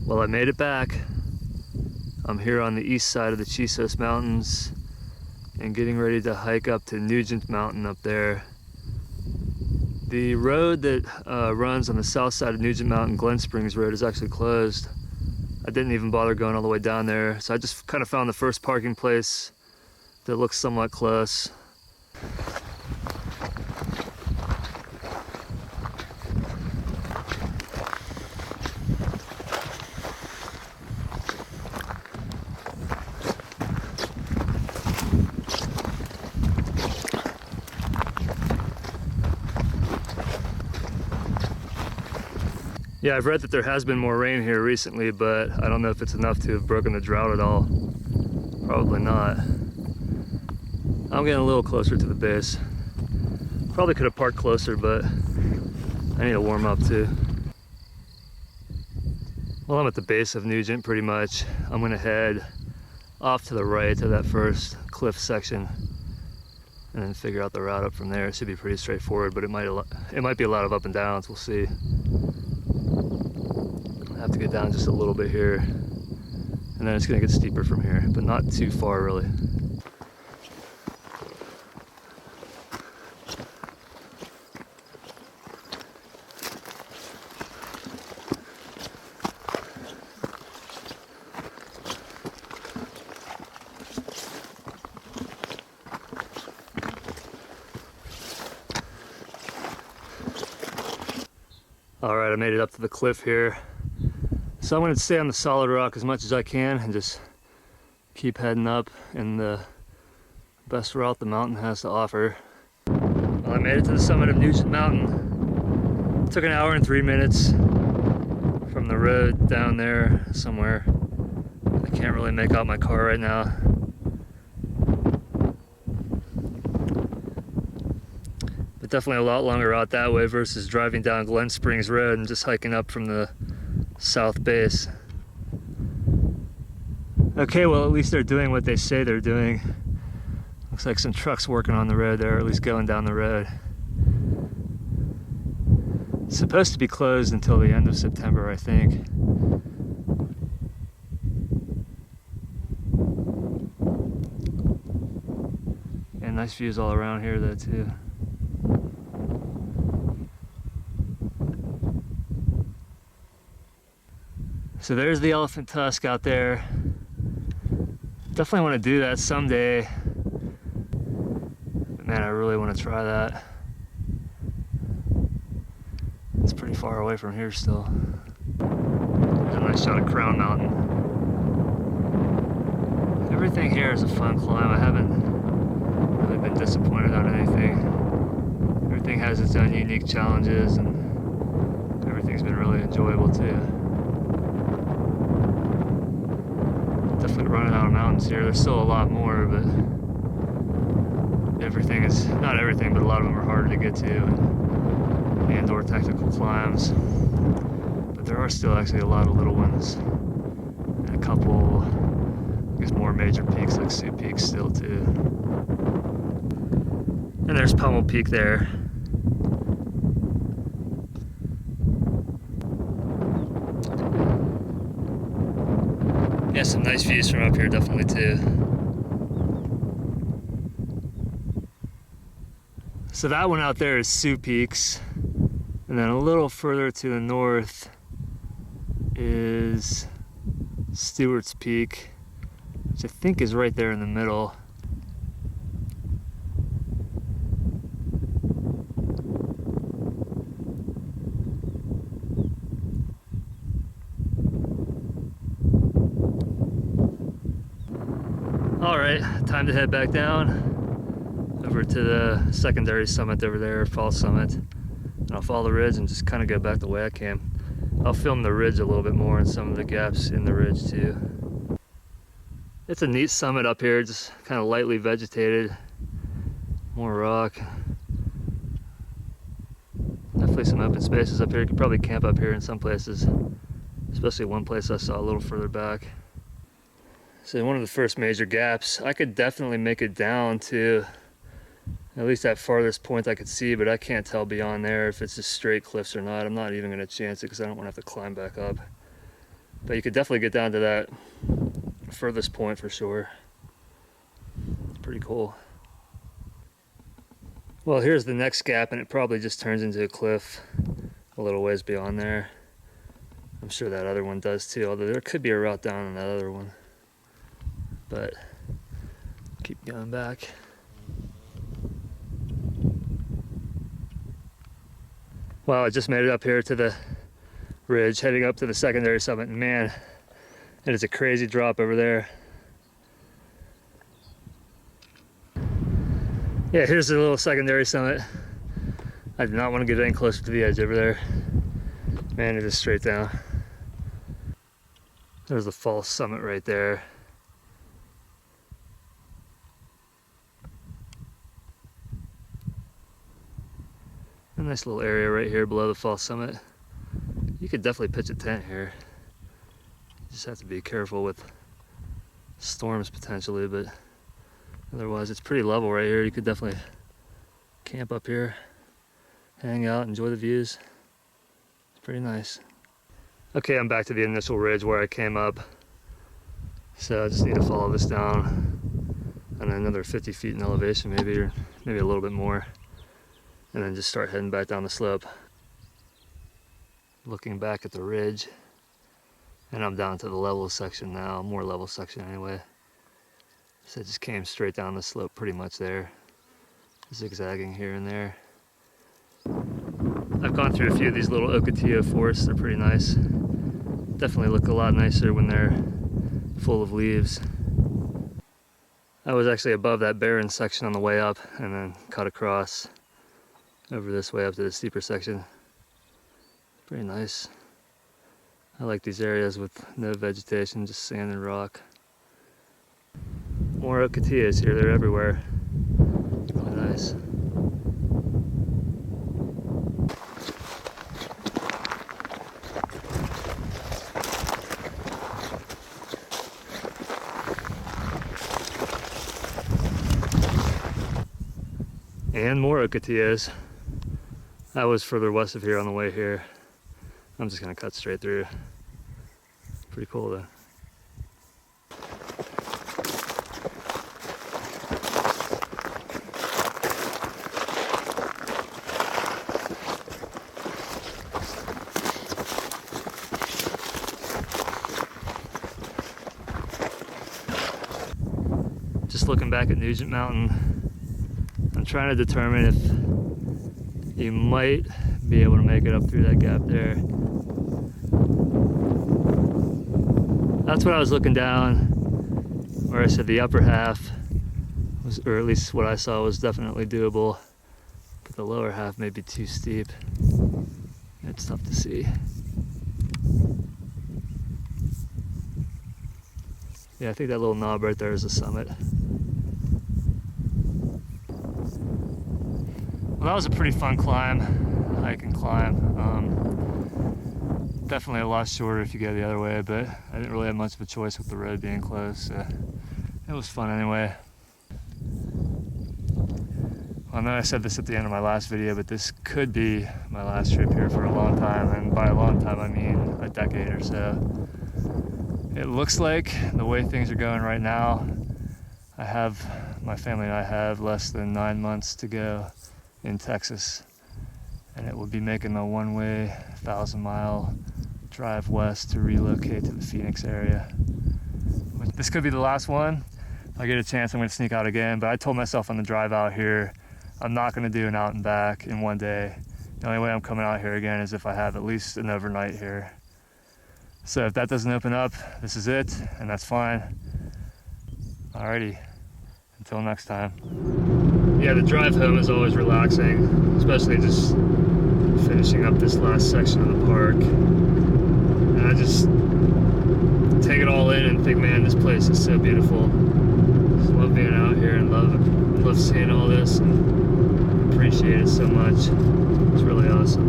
Well, I made it back. I'm here on the east side of the Chisos Mountains and getting ready to hike up to Nugent Mountain up there. The road that runs on the south side of Nugent Mountain, Glen Springs Road, is actually closed. I didn't even bother going all the way down there, so I just kind of found the first parking place that looks somewhat close. Yeah, I've read that there has been more rain here recently, but I don't know if it's enough to have broken the drought at all. Probably not. I'm getting a little closer to the base. Probably could have parked closer, but I need to warm up too. Well, I'm at the base of Nugent pretty much. I'm gonna head off to the right to that first cliff section and then figure out the route up from there. It should be pretty straightforward, but it might be a lot of up and downs. We'll see. I have to get down just a little bit here, and then it's gonna get steeper from here, but not too far really. All right, I made it up to the cliff here. So I'm going to stay on the solid rock as much as I can and just keep heading up in the best route the mountain has to offer. Well, I made it to the summit of Nugent Mountain. It took an hour and 3 minutes from the road down there somewhere. I can't really make out my car right now. But definitely a lot longer route that way versus driving down Glen Springs Road and just hiking up from the south base. Okay, well, at least they're doing what they say they're doing. Looks like some trucks working on the road there, or at least going down the road. It's supposed to be closed until the end of September, I think. And nice views all around here though too. So there's the elephant tusk out there. Definitely want to do that someday. But man, I really want to try that. It's pretty far away from here still. There's a nice shot of Crown Mountain. Everything here is a fun climb. I haven't really been disappointed on anything. Everything has its own unique challenges and everything's been really enjoyable too. Definitely running out of mountains here. There's still a lot more, but everything is, not everything, but a lot of them are harder to get to, and/or technical climbs. But there are still actually a lot of little ones, and a couple, I guess, more major peaks like Sioux Peak still too. And there's Pummel Peak there. Yeah, some nice views from up here definitely too. So that one out there is Sioux Peaks, and then a little further to the north is Stewart's Peak, which I think is right there in the middle. Alright, time to head back down over to the secondary summit over there, Fall Summit. And I'll follow the ridge and just kind of go back the way I came. I'll film the ridge a little bit more and some of the gaps in the ridge too. It's a neat summit up here, just kind of lightly vegetated. More rock. Definitely some open spaces up here. You could probably camp up here in some places. Especially one place I saw a little further back. So one of the first major gaps, I could definitely make it down to at least that farthest point I could see, but I can't tell beyond there if it's just straight cliffs or not. I'm not even going to chance it because I don't want to have to climb back up. But you could definitely get down to that furthest point for sure. It's pretty cool. Well, here's the next gap, and it probably just turns into a cliff a little ways beyond there. I'm sure that other one does too, although there could be a route down on that other one. But keep going back. Wow, I just made it up here to the ridge, heading up to the secondary summit, and man, it is a crazy drop over there. Yeah, here's the little secondary summit. I do not want to get any closer to the edge over there. Man, it is straight down. There's the false summit right there. A nice little area right here below the false summit. You could definitely pitch a tent here. You just have to be careful with storms potentially, but otherwise it's pretty level right here. You could definitely camp up here, hang out, enjoy the views. It's pretty nice. Okay, I'm back to the initial ridge where I came up. So I just need to follow this down and another 50 feet in elevation maybe, or maybe a little bit more. And then just start heading back down the slope. Looking back at the ridge, and I'm down to the level section now, more level section anyway. So I just came straight down the slope pretty much there, zigzagging here and there. I've gone through a few of these little ocotillo forests, they're pretty nice. Definitely look a lot nicer when they're full of leaves. I was actually above that barren section on the way up and then cut across over this way up to the steeper section. Pretty nice. I like these areas with no vegetation, just sand and rock. More ocotillos here, they're everywhere. Really nice. And more ocotillos. I was further west of here on the way here. I'm just gonna cut straight through. Pretty cool though. Just looking back at Nugent Mountain, I'm trying to determine if you might be able to make it up through that gap there. That's what I was looking down, where I said the upper half was, or at least what I saw was definitely doable, but the lower half may be too steep. It's tough to see. Yeah, I think that little knob right there is the summit. Well, that was a pretty fun climb, hike and climb. Definitely a lot shorter if you go the other way, but I didn't really have much of a choice with the road being closed, so it was fun anyway. Well, I know I said this at the end of my last video, but this could be my last trip here for a long time, and by a long time I mean a decade or so. It looks like the way things are going right now, my family and I have less than 9 months to go in Texas, and it will be making a one-way 1,000-mile drive west to relocate to the Phoenix area. This could be the last one. If I get a chance, I'm going to sneak out again, but I told myself on the drive out here, I'm not going to do an out and back in one day. The only way I'm coming out here again is if I have at least an overnight here. So if that doesn't open up, this is it, and that's fine. Alrighty, until next time. Yeah, the drive home is always relaxing, especially just finishing up this last section of the park. And I just take it all in and think, man, this place is so beautiful. Just love being out here and love seeing all this and appreciate it so much. It's really awesome.